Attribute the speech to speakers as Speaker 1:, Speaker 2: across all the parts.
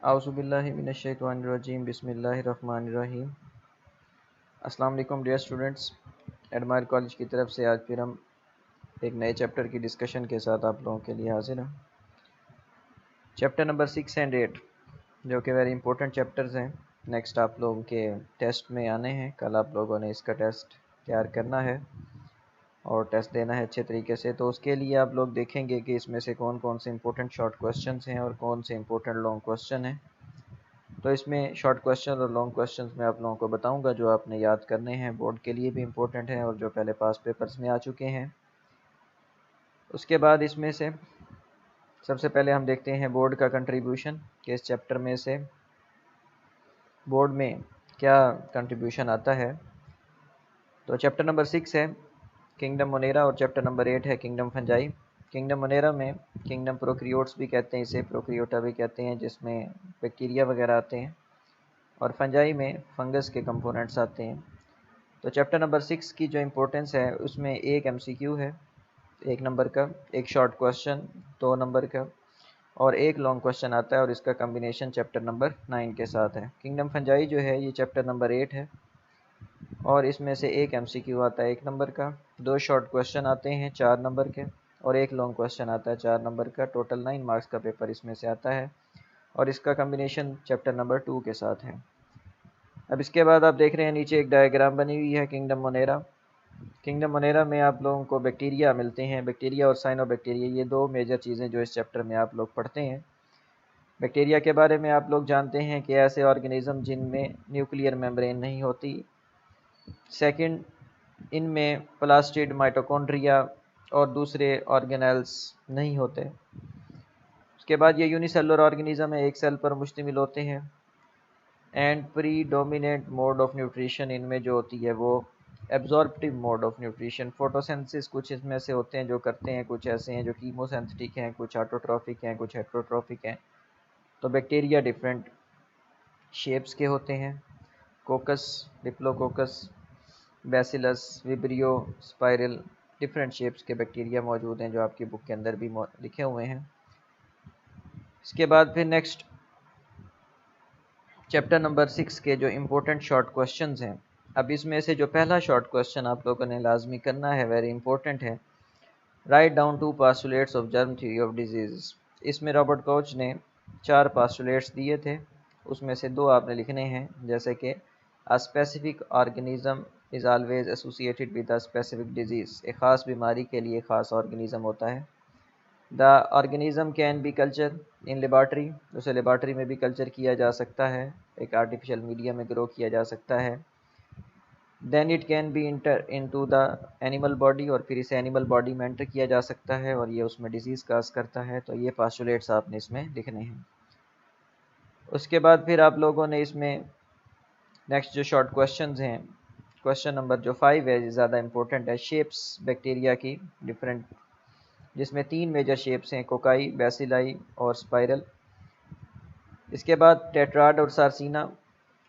Speaker 1: आउज़ुबिल्लाहि मिनश्शैतानिर्रजीम बिस्मिल्लाहिर्रहमानिर्रहीम। अस्सलाम वालेकुम डियर स्टूडेंट्स, एडमायर कॉलेज की तरफ से आज फिर हम एक नए चैप्टर की डिस्कशन के साथ आप लोगों के लिए हाजिर हैं। चैप्टर नंबर 6 एंड 8 जो कि वेरी इंपॉर्टेंट चैप्टर्स हैं, नेक्स्ट आप लोगों के टेस्ट में आने हैं। कल आप लोगों ने इसका टेस्ट तैयार करना है और टेस्ट देना है अच्छे तरीके से। तो उसके लिए आप लोग देखेंगे कि इसमें से कौन कौन से इंपॉर्टेंट शॉर्ट क्वेश्चन हैं और कौन से इंपॉर्टेंट लॉन्ग क्वेश्चन हैं। तो इसमें शॉर्ट क्वेश्चन और लॉन्ग क्वेश्चंस मैं आप लोगों को बताऊंगा जो आपने याद करने हैं, बोर्ड के लिए भी इम्पोर्टेंट हैं और जो पहले पास पेपर्स में आ चुके हैं। उसके बाद इसमें से सबसे पहले हम देखते हैं बोर्ड का कंट्रीब्यूशन कि इस चैप्टर में से बोर्ड में क्या कंट्रीब्यूशन आता है। तो चैप्टर नंबर 6 है किंगडम मोनेरा और चैप्टर नंबर 8 है किंगडम फंजाई। किंगडम मोनेरा में किंगडम प्रोक्रियोट्स भी कहते हैं, इसे प्रोक्रियोटा भी कहते हैं, जिसमें बैक्टीरिया वगैरह आते हैं, और फंजाई में फंगस के कंपोनेंट्स आते हैं। तो चैप्टर नंबर 6 की जो इम्पोर्टेंस है उसमें एक एमसीक्यू है 1 नंबर का, एक शॉर्ट क्वेश्चन 2 नंबर का और एक लॉन्ग क्वेश्चन आता है और इसका कम्बिनेशन चैप्टर नंबर 9 के साथ है। किंगडम फंजाई जो है ये चैप्टर नंबर 8 है और इसमें से एक एमसीक्यू आता है 1 नंबर का, 2 शॉर्ट क्वेश्चन आते हैं 4 नंबर के और एक लॉन्ग क्वेश्चन आता है 4 नंबर का। टोटल 9 मार्क्स का पेपर इसमें से आता है और इसका कम्बिनेशन चैप्टर नंबर 2 के साथ है। अब इसके बाद आप देख रहे हैं नीचे एक डायग्राम बनी हुई है किंगडम मोनेरा। किंगडम मोनेरा में आप लोगों को बैक्टीरिया मिलते हैं, बैक्टीरिया और साइनोबैक्टीरिया, ये दो मेजर चीज़ें जो इस चैप्टर में आप लोग पढ़ते हैं। बैक्टीरिया के बारे में आप लोग जानते हैं कि ऐसे ऑर्गेनिज्म जिनमें न्यूक्लियर मेम्ब्रेन नहीं होती। सेकंड, इनमें प्लास्टिड, माइटोकॉन्ड्रिया और दूसरे ऑर्गेनेल्स नहीं होते। उसके बाद ये यूनिसेलुलर ऑर्गेनिज्म है, एक सेल पर मुश्तमिल होते हैं। And predominant mode of nutrition इनमें जो होती है वो absorptive mode of nutrition. Photosynthesis कुछ इसमें से होते हैं जो करते हैं, कुछ ऐसे हैं जो कीमोसिंथेटिक हैं, कुछ ऑटोट्रॉफिक हैं, कुछ हेटरोट्रॉफिक हैं। तो बैक्टीरिया डिफरेंट शेप्स के होते हैं, कोकस, diplococcus, bacillus, vibrio, spiral, different shapes के बैक्टीरिया मौजूद हैं जो आपकी बुक के अंदर भी लिखे हुए हैं। इसके बाद फिर नेक्स्ट चैप्टर नंबर 6 के जो इम्पोर्टेंट शॉर्ट क्वेश्चंस हैं, अब इसमें से जो पहला शॉर्ट क्वेश्चन आप लोगों ने लाजमी करना है, वेरी इंपॉर्टेंट है, write down 2 postulates of germ theory of disease. इसमें रॉबर्ट कोच ने 4 पास्टुलेट्स दिए थे, उसमें से 2 आपने लिखने हैं, जैसे कि a specific organism is always associated with a specific disease, एक ख़ास बीमारी के लिए ख़ास ऑर्गेनिज्म होता है। The organism can be culture in laboratory, उसे लेबॉर्ट्री में भी कल्चर किया जा सकता है, एक आर्टिफिशियल मीडिया में ग्रो किया जा सकता है। Then it can be enter into the animal body, और फिर इसे एनिमल बॉडी में एंटर किया जा सकता है और ये उसमें डिजीज़ काज करता है। तो ये पास्टुलेट्स आपने इसमें लिखने हैं। उसके बाद फिर आप लोगों ने इसमें नेक्स्ट जो शॉर्ट क्वेश्चंस हैं, क्वेश्चन नंबर जो 5 है ये ज़्यादा इंपॉर्टेंट है, शेप्स बैक्टीरिया की डिफरेंट, जिसमें 3 मेजर शेप्स हैं, कोकाई, बैसिलाई और स्पाइरल। इसके बाद टेट्राड और सार्सिना,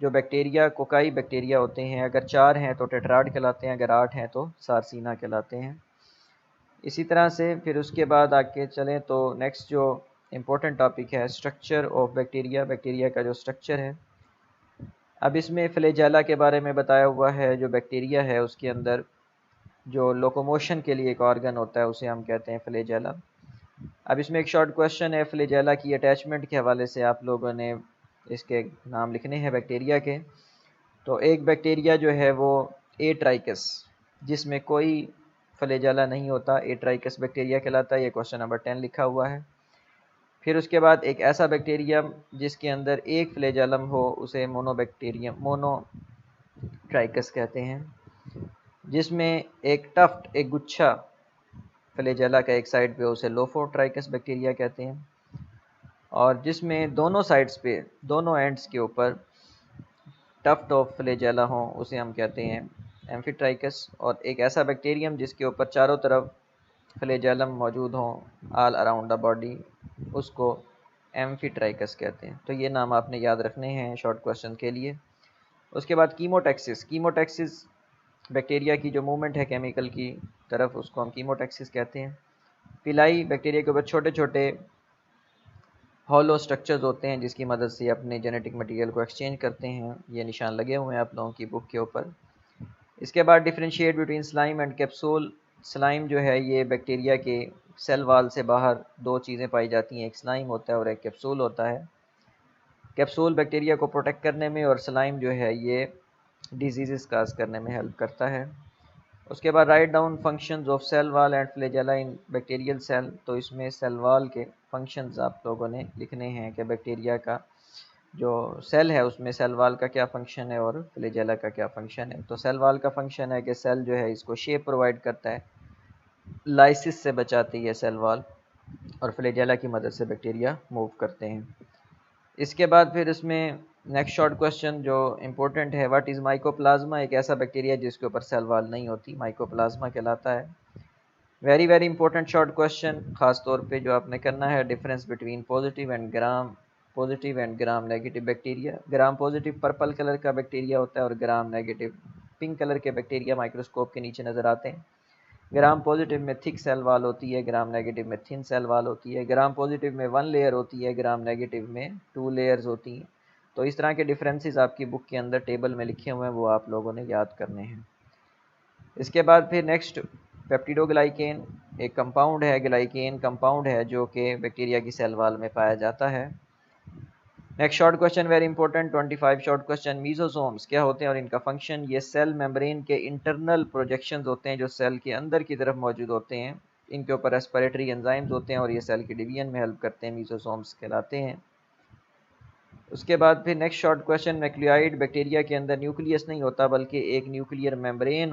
Speaker 1: जो बैक्टीरिया कोकाई बैक्टीरिया होते हैं, अगर 4 हैं तो टेट्राड कहलाते हैं, अगर 8 हैं तो सार्सिना कहलाते हैं। इसी तरह से फिर उसके बाद आगे चलें तो नेक्स्ट जो इम्पोर्टेंट टॉपिक है स्ट्रक्चर ऑफ बैक्टीरिया, बैक्टीरिया का जो स्ट्रक्चर है। अब इसमें फ्लैजेला के बारे में बताया हुआ है, जो बैक्टीरिया है उसके अंदर जो लोकोमोशन के लिए एक ऑर्गन होता है उसे हम कहते हैं फ्लैजेला। अब इसमें एक शॉर्ट क्वेश्चन है, फ्लैजेला की अटैचमेंट के हवाले से आप लोगों ने इसके नाम लिखने हैं बैक्टीरिया के। तो एक बैक्टीरिया जो है वो एट्राइकस, जिसमें कोई फ्लैजेला नहीं होता, एट्राइकस बैक्टीरिया कहलाता है। ये क्वेश्चन नंबर 10 लिखा हुआ है। फिर उसके बाद एक ऐसा बैक्टीरिया जिसके अंदर एक फ्लैजेलम हो उसे मोनोबैक्टीरियम, मोनोट्राइकस कहते हैं। जिसमें एक टफ्ट, एक गुच्छा फ्लैजेला का एक साइड पे उसे लोफोट्राइकस बैक्टीरिया कहते हैं। और जिसमें दोनों साइड्स पे, दोनों एंड्स के ऊपर टफ्ट ऑफ फ्लैजेला हो उसे हम कहते हैं एम्फीट्राइकस। और एक ऐसा बैक्टीरियम जिसके ऊपर चारों तरफ फ्लैजेलम मौजूद हो ऑल अराउंड द बॉडी, उसको एम्फीट्राइकस कहते हैं। तो ये नाम आपने याद रखने हैं शॉर्ट क्वेश्चन के लिए। उसके बाद कीमोटैक्सिस, कीमोटैक्सिस बैक्टीरिया की जो मूवमेंट है केमिकल की तरफ, उसको हम कीमोटैक्सिस कहते हैं। पिलाई, बैक्टीरिया के ऊपर छोटे छोटे हॉलो स्ट्रक्चर्स होते हैं जिसकी मदद से अपने जेनेटिक मटेरियल को एक्सचेंज करते हैं। ये निशान लगे हुए हैं आप लोगों की बुक के ऊपर। इसके बाद differentiate between slime and capsule. Slime जो है ये बैक्टीरिया के सेल वाल से बाहर दो चीज़ें पाई जाती हैं, एक स्लाइम होता है और एक कैप्सूल होता है। कैप्सूल बैक्टीरिया को प्रोटेक्ट करने में और स्लाइम जो है ये डिजीज़ काज करने में हेल्प करता है। उसके बाद write down functions of cell wall and flagella in bacterial cell. तो इसमें सेल वाल के फंक्शंस आप लोगों ने लिखने हैं कि बैक्टीरिया का जो सेल है उसमें सेल वाल का क्या फंक्शन है और फ्लैजेला का क्या फंक्शन है। तो सेल वाल का फंक्शन है कि सेल जो है इसको शेप प्रोवाइड करता है, लाइसिस से बचाती है सेल वाल, और फ्लैजेला की मदद से बैक्टीरिया मूव करते हैं। इसके बाद फिर इसमें नेक्स्ट शॉर्ट क्वेश्चन जो इम्पोर्टेंट है, व्हाट इज़ माइकोप्लाज्मा। एक ऐसा बैक्टीरिया जिसके ऊपर सेल वाल नहीं होती, माइकोप्लाज्मा कहलाता है। Very very important short question, खास तौर पे जो आपने करना है, difference between positive and gram negative bacteria. Gram positive purple colour का बैक्टीरिया होता है और ग्राम नेगेटिव पिंक कलर के बैक्टीरिया माइक्रोस्कोप के नीचे नज़र आते हैं। ग्राम पॉजिटिव में थिक सेल वाल होती है, ग्राम नेगेटिव में थिन सेल वाल होती है। ग्राम पॉजिटिव में 1 लेयर होती है, ग्राम नेगेटिव में 2 लेयर्स होती हैं। तो इस तरह के डिफरेंसेस आपकी बुक के अंदर टेबल में लिखे हुए हैं, वो आप लोगों ने याद करने हैं। इसके बाद फिर नेक्स्ट, पेप्टिडोग्लाइकेन एक कंपाउंड है, ग्लाइकेन कंपाउंड है जो कि बैक्टीरिया की सेल वाल में पाया जाता है। Next short question very important, 25 short question, mesosomes क्या होते हैं और इनका फंक्शन। ये सेल मेम्ब्रेन के इंटरनल प्रोजेक्शंस होते हैं जो सेल के अंदर की तरफ मौजूद होते हैं। इनके ऊपर रेस्पिरेटरी एंजाइम्स होते हैं और ये सेल की डिवीजन में हेल्प करते हैं, मीजोसोम्स कहलाते हैं। उसके बाद फिर next short question, nuclide bacteria के अंदर न्यूक्लियस नहीं होता बल्कि एक न्यूक्लियर मेम्ब्रेन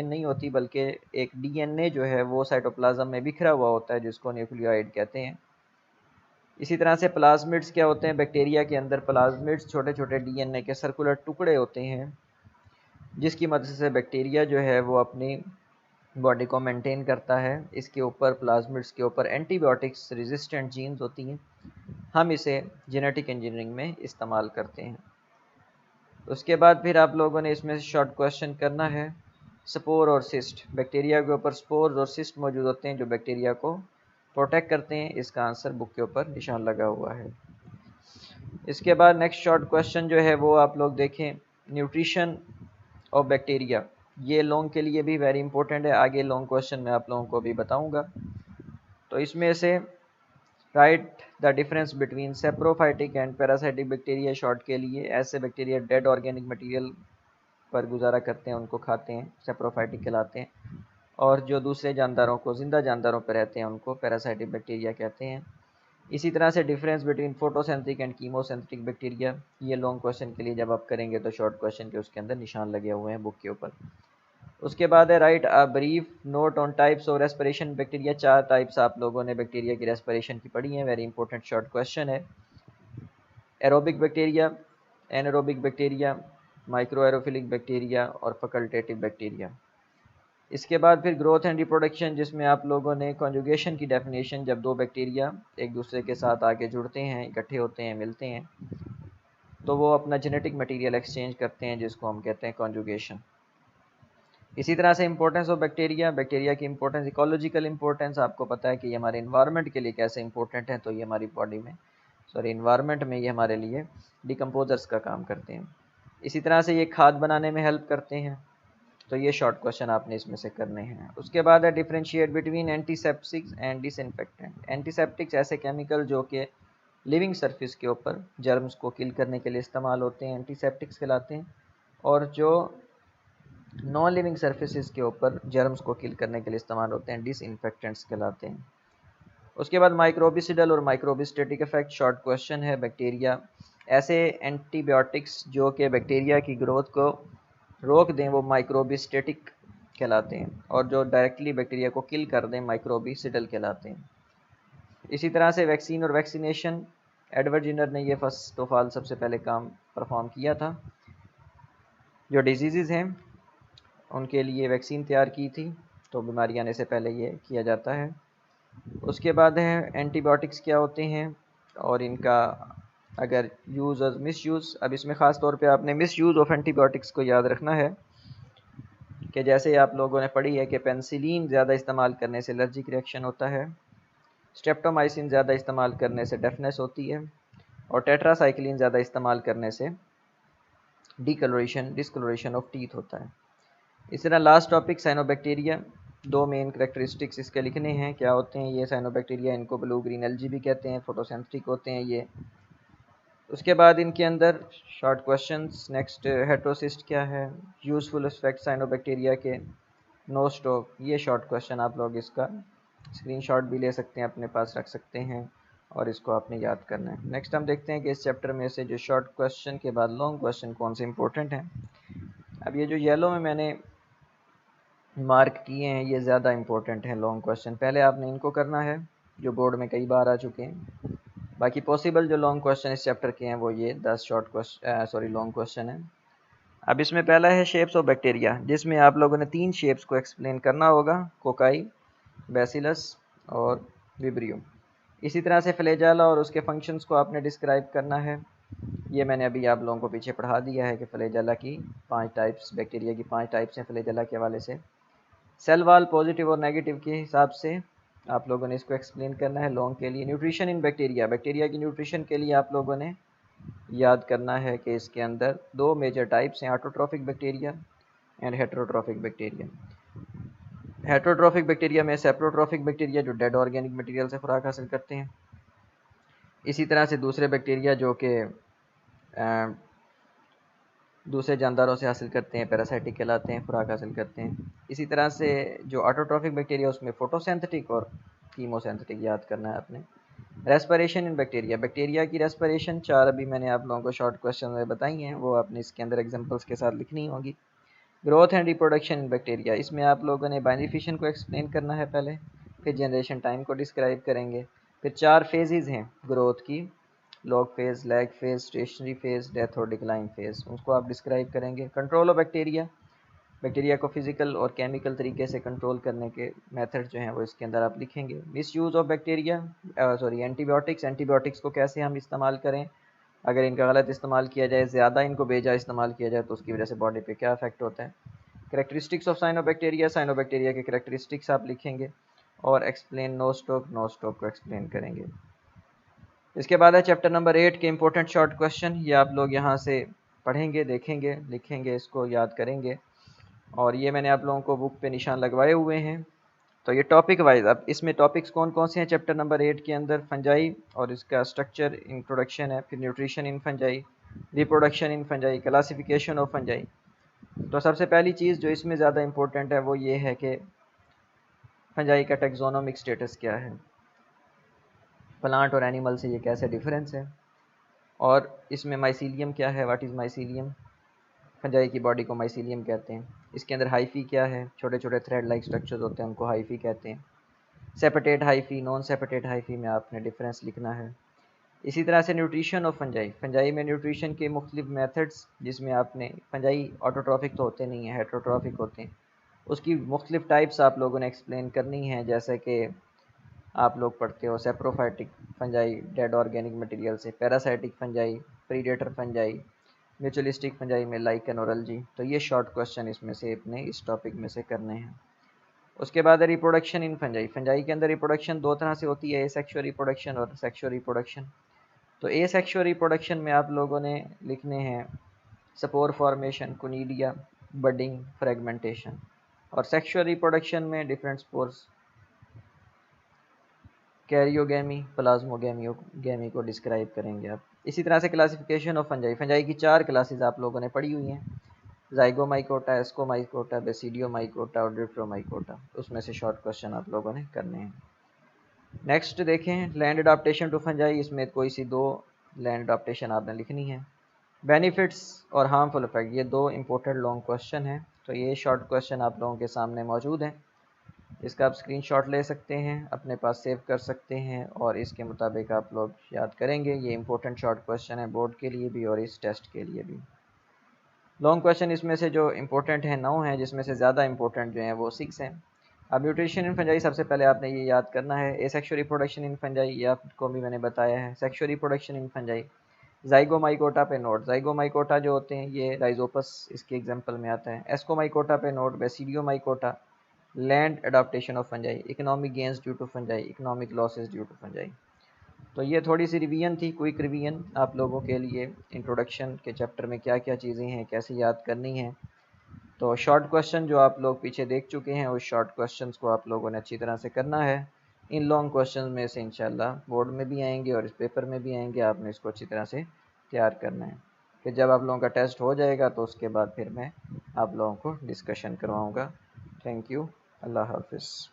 Speaker 1: नहीं होती बल्कि एक डीएनए जो है वो साइटोप्लाज्म में बिखरा हुआ होता है जिसको न्यूक्लियाइड कहते हैं। इसी तरह से प्लाज्मिड्स क्या होते हैं, बैक्टीरिया के अंदर प्लाज्मिड्स छोटे छोटे डीएनए के सर्कुलर टुकड़े होते हैं जिसकी मदद से बैक्टीरिया जो है वो अपनी बॉडी को मेंटेन करता है। इसके ऊपर प्लाज्मिड्स के ऊपर एंटीबायोटिक्स रेजिस्टेंट जीन्स होती हैं, हम इसे जेनेटिक इंजीनियरिंग में इस्तेमाल करते हैं। उसके बाद फिर आप लोगों ने इसमें शॉर्ट क्वेश्चन करना है, स्पोर और सिस्ट। बैक्टीरिया के ऊपर स्पोर्स और सिस्ट मौजूद होते हैं जो बैक्टीरिया को प्रोटेक्ट करते हैं। इसका आंसर बुक के ऊपर निशान लगा हुआ है। इसके बाद नेक्स्ट शॉर्ट क्वेश्चन जो है वो आप लोग देखें, न्यूट्रिशन ऑफ बैक्टीरिया। ये लॉन्ग के लिए भी वेरी इंपॉर्टेंट है, आगे लॉन्ग क्वेश्चन मैं आप लोगों को भी बताऊंगा। तो इसमें से right the difference between saprophytic and parasitic bacteria. Short के लिए, ऐसे बैक्टीरिया डेड ऑर्गेनिक मटेरियल पर गुजारा करते हैं, उनको खाते हैं, सेप्रोफाइटिक कहलाते हैं, और जो दूसरे जानदारों को, जिंदा जानदारों पर रहते हैं, उनको पैरासाइटिक बैक्टीरिया कहते हैं। इसी तरह से डिफरेंस बिटवीन फोटोसेंट्रिक एंड कीमोसेंट्रिक बैक्टीरिया। ये लॉन्ग क्वेश्चन के लिए जब आप करेंगे तो शॉर्ट क्वेश्चन के उसके अंदर निशान लगे हुए हैं बुक के ऊपर। उसके बाद है right a brief note on types of respiration bacteria. 4 types आप लोगों ने बैक्टीरिया की रेस्पिरेशन की पढ़ी है, वेरी इंपॉर्टेंट शॉर्ट क्वेश्चन है। Aerobic bacteria, anaerobic bacteria, micro aerophilic bacteria और फैकल्टेटिव बैक्टीरिया। इसके बाद फिर ग्रोथ एंड रिप्रोडक्शन, जिसमें आप लोगों ने कॉन्जुगेशन की डेफिनेशन, जब दो बैक्टीरिया एक दूसरे के साथ आके जुड़ते हैं, इकट्ठे होते हैं, मिलते हैं, तो वो अपना जेनेटिक मटेरियल एक्सचेंज करते हैं जिसको हम कहते हैं कॉन्जुगेशन। इसी तरह से इंपॉर्टेंस ऑफ बैक्टीरिया, बैक्टीरिया की इंपॉर्टेंस, इकोलॉजिकल इंपॉर्टेंस, आपको पता है कि ये हमारे इन्वायरमेंट के लिए कैसे इंपॉर्टेंट है। तो ये हमारी बॉडी में, इन्वायरमेंट में ये हमारे लिए डिकम्पोजर्स का काम करते हैं। इसी तरह से ये खाद बनाने में हेल्प करते हैं। तो ये शॉर्ट क्वेश्चन आपने इसमें से करने हैं। उसके बाद है differentiate between antiseptics and disinfectant. Antiseptics ऐसे केमिकल जो कि लिविंग सरफेस के ऊपर जर्म्स को किल करने के लिए इस्तेमाल होते हैं, एंटीसेप्टिक्स कहलाते हैं, और जो नॉन लिविंग सर्फेसिस के ऊपर जर्म्स को किल करने के लिए इस्तेमाल होते हैं, डिसइंफेक्टेंट्स कहलाते हैं। उसके बाद माइक्रोबिसिडल और माइक्रोबिस्टेटिक इफेक्ट, शॉर्ट क्वेश्चन है। बैक्टीरिया, ऐसे एंटीबायोटिक्स जो कि बैक्टीरिया की ग्रोथ को रोक दें, वो माइक्रोबिस्टेटिक कहलाते हैं, और जो डायरेक्टली बैक्टीरिया को किल कर दें, माइक्रोबिसिडल कहलाते हैं। इसी तरह से वैक्सीन और वैक्सीनेशन, एडवर्ड जिनर ने ये फर्स्ट ऑफ ऑल सबसे पहले काम परफॉर्म किया था। जो डिजीज़ हैं उनके लिए वैक्सीन तैयार की थी, तो बीमारी आने से पहले ये किया जाता है। उसके बाद है एंटीबायोटिक्स क्या होते हैं और इनका अगर यूज़ और मिस यूज़। अब इसमें ख़ास तौर पे आपने मिस यूज़ ऑफ एंटीबायोटिक्स को याद रखना है कि जैसे आप लोगों ने पढ़ी है कि पेनिसिलिन ज़्यादा इस्तेमाल करने से एलर्जिक रिएक्शन होता है, स्ट्रेप्टोमाइसिन ज़्यादा इस्तेमाल करने से डेफनेस होती है, और टेट्रासाइक्लिन ज़्यादा इस्तेमाल करने से डिसकलोरेशन ऑफ टीथ होता है। इस तरह लास्ट टॉपिक साइनोबैक्टीरिया, दो मेन करेक्टरिस्टिक्स इसके लिखने हैं। क्या होते हैं ये साइनोबैक्टीरिया? इनको ब्लू ग्रीन एल्गी भी कहते हैं, फोटोसिंथेटिक होते हैं ये। उसके बाद इनके अंदर शॉर्ट क्वेश्चंस। नेक्स्ट, हेट्रोसिस्ट क्या है, यूज़फुल इफेक्ट साइनोबैक्टीरिया के, नो स्टॉक, ये शॉर्ट क्वेश्चन आप लोग इसका स्क्रीनशॉट भी ले सकते हैं, अपने पास रख सकते हैं और इसको आपने याद करना है। नेक्स्ट हम देखते हैं कि इस चैप्टर में से जो शॉर्ट क्वेश्चन के बाद लॉन्ग क्वेश्चन कौन से इंपॉर्टेंट हैं। अब ये जो येलो में मैंने मार्क किए हैं ये ज़्यादा इंपॉर्टेंट हैं लॉन्ग क्वेश्चन, पहले आपने इनको करना है जो बोर्ड में कई बार आ चुके हैं। बाकी पॉसिबल जो लॉन्ग क्वेश्चन इस चैप्टर के हैं वो ये 10 लॉन्ग क्वेश्चन है। अब इसमें पहला है शेप्स ऑफ बैक्टीरिया, जिसमें आप लोगों ने 3 शेप्स को एक्सप्लेन करना होगा, कोकाई, बैसिलस और विब्रियो। इसी तरह से फ्लैजेला और उसके फंक्शंस को आपने डिस्क्राइब करना है। ये मैंने अभी आप लोगों को पीछे पढ़ा दिया है कि फ्लैजेला की 5 टाइप्स, बैक्टीरिया की 5 टाइप्स हैं फ्लैजेला के हवाले से। सेल वाल पॉजिटिव और नेगेटिव के हिसाब से आप लोगों ने इसको एक्सप्लेन करना है लॉन्ग के लिए। न्यूट्रिशन इन बैक्टीरिया, बैक्टीरिया की न्यूट्रिशन के लिए आप लोगों ने याद करना है कि इसके अंदर 2 मेजर टाइप्स हैं, autotrophic bacteria and heterotrophic bacteria. Heterotrophic bacteria में सेप्रोट्रॉफिक बैक्टीरिया जो डेड ऑर्गेनिक मटेरियल से खुराक हासिल करते हैं। इसी तरह से दूसरे बैक्टीरिया जो कि दूसरे जानदारों से हासिल करते हैं, पैरासाइटिक कहलाते हैं, खुराक हासिल करते हैं। इसी तरह से जो ऑटोट्रॉफिक बैक्टीरिया उसमें फोटोसिंथेटिक और कीमोसिंथेटिक याद करना है आपने। रेस्पिरेशन इन बैक्टीरिया, बैक्टीरिया की रेस्पिरेशन 4 अभी मैंने आप लोगों को शॉर्ट क्वेश्चन में बताई हैं, वो आपने इसके अंदर एग्जांपल्स के साथ लिखनी होगी। Growth and reproduction in bacteria, इसमें आप लोगों ने बाइनरी फिशन को एक्सप्लेन करना है पहले, फिर जनरेशन टाइम को डिस्क्राइब करेंगे, फिर 4 फेजेज़ हैं ग्रोथ की, log phase, lag phase, stationary phase, death और डिक्लाइन फेज़, उसको आप डिस्क्राइब करेंगे। कंट्रोल ऑफ बैक्टीरिया, बैक्टीरिया को फिजिकल और केमिकल तरीके से कंट्रोल करने के मेथड जो हैं वो इसके अंदर आप लिखेंगे। Miss use of bacteria, antibiotics, antibiotics को कैसे हम इस्तेमाल करें, अगर इनका गलत इस्तेमाल किया जाए, ज़्यादा इनको बेजा इस्तेमाल किया जाए तो उसकी वजह से बॉडी पे क्या इफेक्ट होता है। करेक्टरिस्टिक्स ऑफ साइनोबैक्टीरिया, साइनोबैक्टीरिया के करेक्टरिस्टिक्स आप लिखेंगे और एक्सप्लेन नो स्टॉक को एक्सप्लेन करेंगे। इसके बाद है चैप्टर नंबर 8 के इंपॉर्टेंट शॉर्ट क्वेश्चन। ये आप लोग यहाँ से पढ़ेंगे, देखेंगे, लिखेंगे, इसको याद करेंगे, और ये मैंने आप लोगों को बुक पे निशान लगवाए हुए हैं। तो ये टॉपिक वाइज, अब इसमें टॉपिक्स कौन कौन से हैं चैप्टर नंबर 8 के अंदर? फंजाई और इसका स्ट्रक्चर, इंट्रोडक्शन है, फिर nutrition in fungi, reproduction in fungi, classification of fungi. तो सबसे पहली चीज़ जो इसमें ज़्यादा इंपॉर्टेंट है वो ये है कि फंजाई का टेक्सोनोमिक स्टेटस क्या है, प्लांट और एनिमल से ये कैसे डिफरेंस है, और इसमें माइसीलियम क्या है, व्हाट इज़ माइसीलियम, फंजाई की बॉडी को माइसीलियम कहते हैं। इसके अंदर हाइफी क्या है, छोटे छोटे थ्रेड लाइक स्ट्रक्चर्स होते हैं उनको हाइफी कहते हैं। सेपेटेट हाइफी, नॉन सेपेटेट हाइफी में आपने डिफरेंस लिखना है। इसी तरह से न्यूट्रिशन ऑफ फंजाई, फंजाई में न्यूट्रिशन के मुख्तलिफ मेथड्स, जिसमें आपने, फंजाई ऑटोट्रॉफिक तो होते नहीं हैं, हेटेरोट्रॉफिक होते हैं, उसकी मुख्तलिफ टाइप्स आप लोगों ने एक्सप्लेन करनी है। जैसे कि आप लोग पढ़ते हो saprophytic fungi dead organic material से, parasitic fungi, predator fungi, mutualistic fungi में लाइकन और एल्गी। तो ये शॉर्ट क्वेश्चन इसमें से अपने इस टॉपिक में से करने हैं। उसके बाद है रिप्रोडक्शन इन फंजाई, फंजाई के अंदर रिप्रोडक्शन 2 तरह से होती है, एसेक्सुअल रिप्रोडक्शन और सेक्सुअल रिप्रोडक्शन। तो एसेक्सुअल रिप्रोडक्शन में आप लोगों ने लिखने हैं स्पोर फॉर्मेशन, कुनीडिया, बडिंग, फ्रेगमेंटेशन, और सेक्सुअल रिप्रोडक्शन में डिफरेंट स्पोर्स, कैरियोगेमी, प्लाज्मोगेमी को डिस्क्राइब करेंगे आप। इसी तरह से क्लासिफिकेशन ऑफ फंजाई, फंजाई की 4 क्लासेस आप लोगों ने पढ़ी हुई हैं, जाइगोमाइकोटा, एस्कोमाइकोटा, बेसिडियोमाइकोटा और ड्रिफ्टोमाइकोटा, उसमें से शॉर्ट क्वेश्चन आप लोगों ने करने हैं। नेक्स्ट देखें लैंड अडाप्टेशन टू फंजाई, इसमें कोई सी 2 लैंड अडाप्टेशन आपने लिखनी है। बेनिफिट्स और हार्मफुल इफेक्ट, ये 2 इंपॉर्टेंट लॉन्ग क्वेश्चन हैं। तो ये शॉर्ट क्वेश्चन आप लोगों के सामने मौजूद हैं, इसका आप स्क्रीनशॉट ले सकते हैं, अपने पास सेव कर सकते हैं और इसके मुताबिक आप लोग याद करेंगे। ये इंपॉर्टेंट शॉर्ट क्वेश्चन है बोर्ड के लिए भी और इस टेस्ट के लिए भी। लॉन्ग क्वेश्चन इसमें से जो इंपॉर्टेंट हैं 9 हैं, जिसमें से ज़्यादा इंपॉर्टेंट जो हैं वो 6 हैं। अब न्यूट्रिशन इन फंजाई सबसे पहले आपने ये याद करना है। एसेक्सुअल रिप्रोडक्शन इन फंजाई, ये आपको भी मैंने बताया है। Sexual reproduction in fungi, Zygomycota पे नोट, जाइगोमाइकोटा जो होते हैं ये राइजोपस इसके एग्जांपल में आता है। एस्कोमाइकोटा पे note, basidiomycota, land adaptation of fungi, economic gains due to fungi, economic losses due to fungi. तो ये थोड़ी सी रिवीजन थी, क्विक रिवीजन आप लोगों के लिए, इंट्रोडक्शन के चैप्टर में क्या क्या चीज़ें हैं, कैसे याद करनी है। तो शॉर्ट क्वेश्चन जो आप लोग पीछे देख चुके हैं, उस शॉर्ट क्वेश्चंस को आप लोगों ने अच्छी तरह से करना है। इन लॉन्ग क्वेश्चन में से इंशाल्लाह बोर्ड में भी आएंगे और इस पेपर में भी आएंगे, आपने इसको अच्छी तरह से तैयार करना है। कि जब आप लोगों का टेस्ट हो जाएगा तो उसके बाद फिर मैं आप लोगों को डिस्कशन करवाऊँगा। थैंक यू, अल्लाह हाफिज़।